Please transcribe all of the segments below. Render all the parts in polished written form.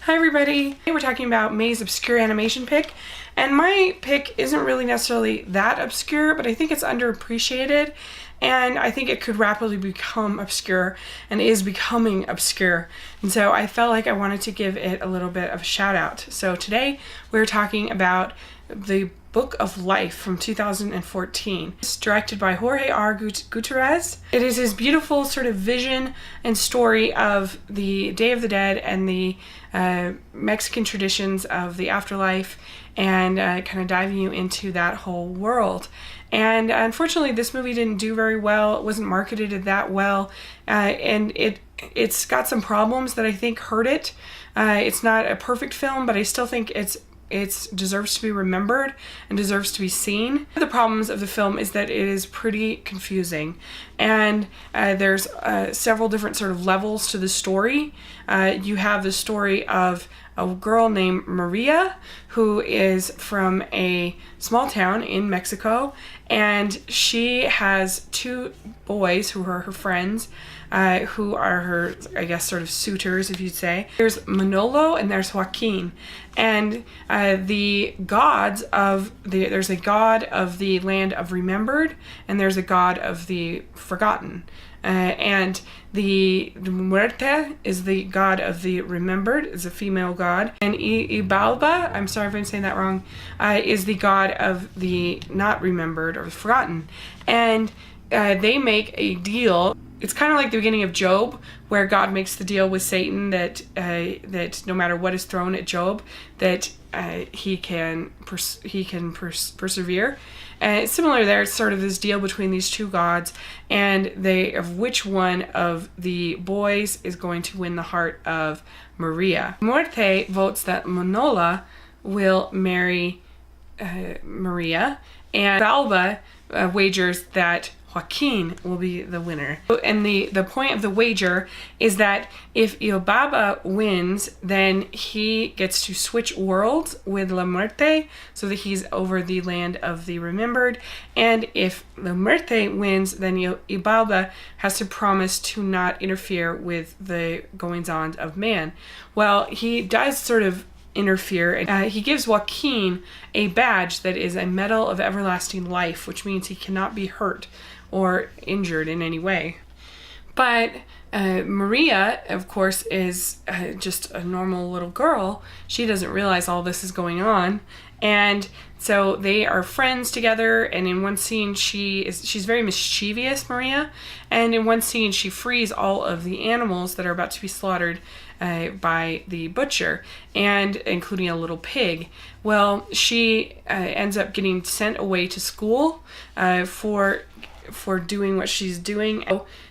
Hi everybody! Today we're talking about May's obscure animation pick, and my pick isn't really necessarily that obscure, but I think it's underappreciated, and I think it could rapidly become obscure, and is becoming obscure, and so I felt like I wanted to give it a little bit of a shout out. So today we're talking about the Book of Life from 2014. It's directed by Jorge R. Gutierrez. It is his beautiful sort of vision and story of the Day of the Dead and the Mexican traditions of the afterlife, and kind of diving you into that whole world. And unfortunately, this movie didn't do very well. It wasn't marketed that well, and it's got some problems that I think hurt it. It's not a perfect film, but I still think it deserves to be remembered and deserves to be seen. One of the problems of the film is that it is pretty confusing, and there's several different sort of levels to the story. You have the story of a girl named Maria, who is from a small town in Mexico, and she has two boys who are her friends, who are her, I guess, sort of suitors, if you'd say. There's Manolo and there's Joaquin, and the gods of there's a god of the land of remembered, and there's a god of the forgotten. And the Muerte is the god of the remembered, is a female god. And Xibalba, I'm sorry if I'm saying that wrong, is the god of the not remembered or forgotten. And they make a deal. It's kind of like the beginning of Job, where God makes the deal with Satan that no matter what is thrown at Job, that he can persevere. And it's similar there. It's sort of this deal between these two gods, and of which one of the boys is going to win the heart of Maria. Muerte votes that Manola will marry Maria, and Balba wagers that Joaquin will be the winner. And the point of the wager is that if Xibalba wins, then he gets to switch worlds with La Muerte, so that he's over the land of the remembered. And if La Muerte wins, then Xibalba has to promise to not interfere with the goings-on of man. Well, he does sort of interfere, and he gives Joaquin a badge that is a medal of everlasting life, which means he cannot be hurt or injured in any way. But Maria, of course, is just a normal little girl. She doesn't realize all this is going on, and so they are friends together. And in one scene, she's very mischievous, Maria, and in one scene she frees all of the animals that are about to be slaughtered by the butcher, and including a little pig. Well, she ends up getting sent away to school for doing what she's doing.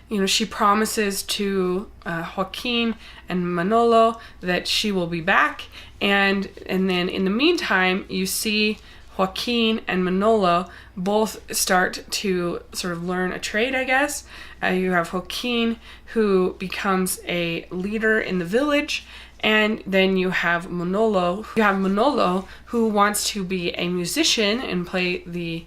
You know, she promises to Joaquin and Manolo that she will be back, and then in the meantime, you see Joaquin and Manolo both start to sort of learn a trade, I guess. You have Joaquin, who becomes a leader in the village, and then you have Manolo. Who wants to be a musician and play the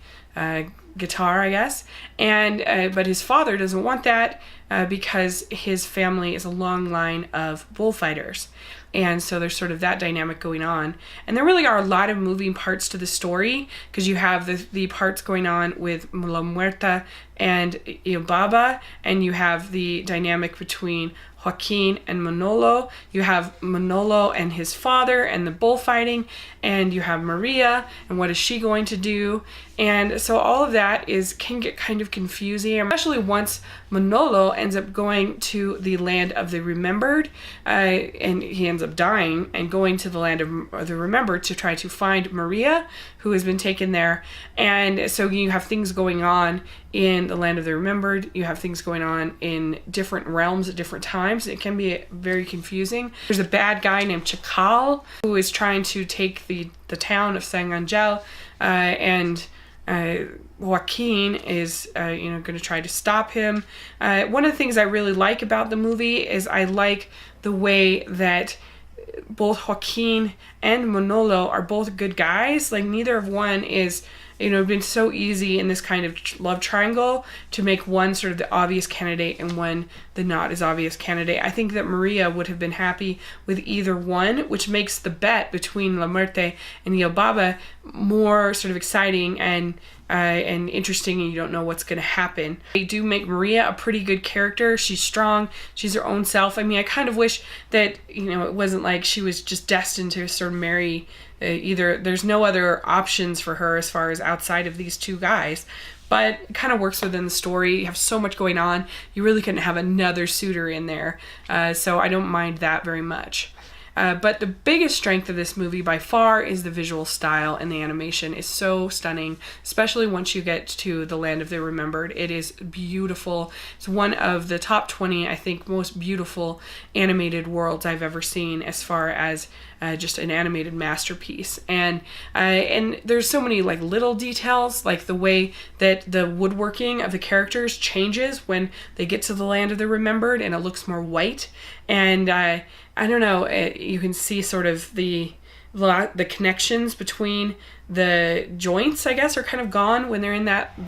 guitar, I guess, and but his father doesn't want that because his family is a long line of bullfighters. And so there's sort of that dynamic going on. And there really are a lot of moving parts to the story, because you have the parts going on with La Muerta and Xibalba, and you have the dynamic between Joaquin and Manolo. You have Manolo and his father and the bullfighting, and you have Maria and what is she going to do. And so all of that can get kind of confusing, especially once Manolo ends up going to the land of the remembered, and he ends up dying and going to the land of the remembered to try to find Maria, who has been taken there. And so you have things going on in the land of the remembered. You have things going on in different realms at different times. It can be very confusing. There's a bad guy named Chacal who is trying to take the town of San Angel, and Joaquin is going to try to stop him. One of the things I really like about the movie is I like the way that both Joaquin and Manolo are both good guys. Like neither of one is, been so easy in this kind of love triangle to make one sort of the obvious candidate and one the not as obvious candidate. I think that Maria would have been happy with either one, which makes the bet between La Muerte and Il Baba more sort of exciting and interesting, and you don't know what's going to happen. They do make Maria a pretty good character. She's strong. She's her own self. I mean, I kind of wish that, it wasn't like she was just destined to sort of marry either. There's no other options for her as far as outside of these two guys. But it kind of works within the story. You have so much going on. You really couldn't have another suitor in there. So I don't mind that very much. But the biggest strength of this movie by far is the visual style, and the animation is so stunning, especially once you get to the Land of the Remembered. It is beautiful. It's one of the top 20, I think, most beautiful animated worlds I've ever seen as far as just an animated masterpiece. And there's so many like little details, like the way that the woodworking of the characters changes when they get to the Land of the Remembered, and it looks more white. And I don't know, you can see sort of the connections between the joints, I guess, are kind of gone when they're in that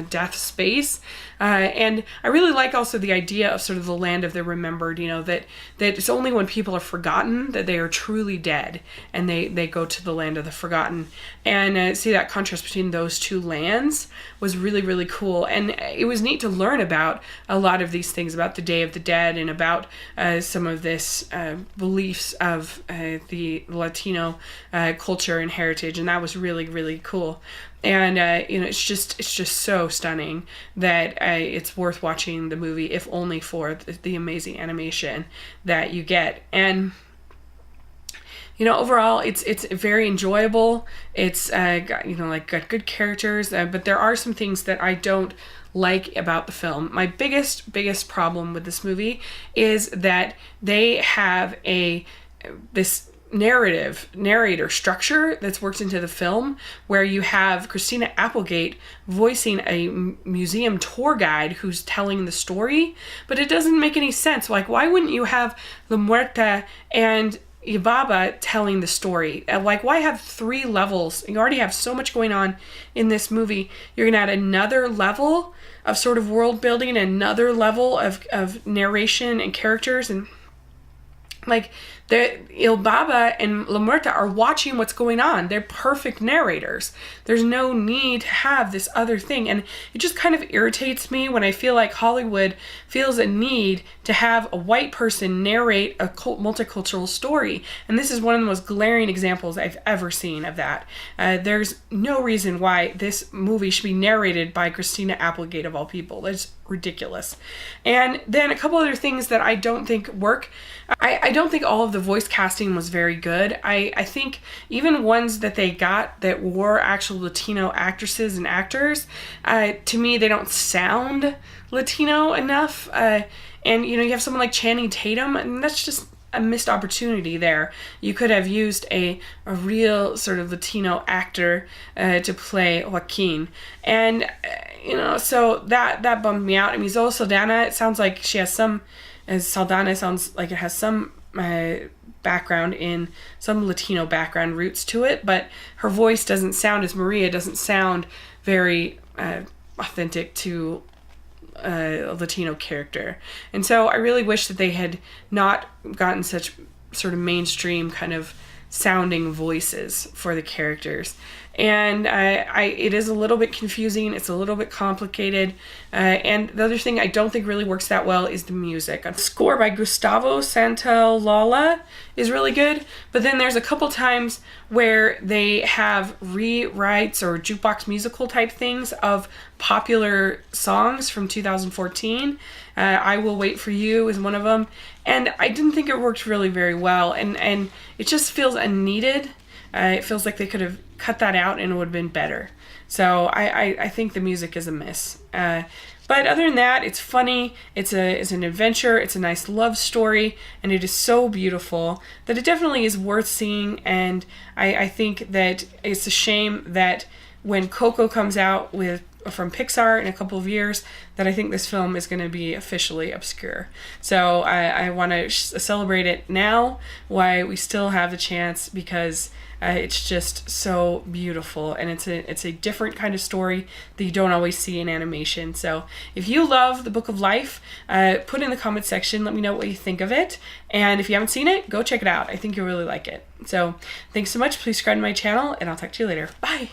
death space. And I really like also the idea of sort of the Land of the Remembered, that it's only when people are forgotten that they are truly dead, and they go to the Land of the Forgotten. And see that contrast between those two lands was really, really cool. And it was neat to learn about a lot of these things, about the Day of the Dead, and about some of this beliefs of the Latino culture and heritage. And that was really, really cool. And it's just so stunning that it's worth watching the movie, if only for the amazing animation that you get. And overall, it's very enjoyable. It's got good characters, but there are some things that I don't like about the film. My biggest problem with this movie is that they have this narrator structure that's worked into the film, where you have Christina Applegate voicing a museum tour guide who's telling the story, but it doesn't make any sense. Like, why wouldn't you have La Muerta and Il Baba telling the story? Like, why have 3 levels? You already have so much going on in this movie. You're gonna add another level of sort of world building, another level of narration and characters, and like Il Baba and La Muerta are watching what's going on. They're perfect narrators. There's no need to have this other thing. And it just kind of irritates me when I feel like Hollywood feels a need to have a white person narrate a multicultural story. And this is one of the most glaring examples I've ever seen of that. There's no reason why this movie should be narrated by Christina Applegate, of all people. That's ridiculous. And then a couple other things that I don't think work. I don't think all of the voice casting was very good. I think even ones that they got that were actual Latino actresses and actors, to me, they don't sound Latino enough. And, you have someone like Channing Tatum, and that's just a missed opportunity there. You could have used a real sort of Latino actor to play Joaquin. And, so that bummed me out. I mean, Zoe Saldana, it sounds like she has some... Saldana sounds like it has some background in some Latino background roots to it, but her voice doesn't sound, as Maria doesn't sound very authentic to a Latino character. And so I really wish that they had not gotten such sort of mainstream kind of sounding voices for the characters. And it is a little bit confusing. It's a little bit complicated. And the other thing I don't think really works that well is the music. The score by Gustavo Santaolalla is really good, but then there's a couple times where they have rewrites or jukebox musical type things of popular songs from 2014. I Will Wait for You is one of them. And I didn't think it worked really very well. And it just feels unneeded. It feels like they could have cut that out and it would have been better. So I think the music is a miss. But other than that, it's funny, it's an adventure, it's a nice love story, and it is so beautiful that it definitely is worth seeing. And I think that it's a shame that when Coco comes out from Pixar in a couple of years, that I think this film is going to be officially obscure. So I want to celebrate it now while we still have the chance, because it's just so beautiful, and it's a different kind of story that you don't always see in animation. So if you love The Book of Life, put in the comment section, let me know what you think of it, and if you haven't seen it, go check it out. I think you'll really like it. So thanks so much. Please subscribe to my channel, and I'll talk to you later. Bye.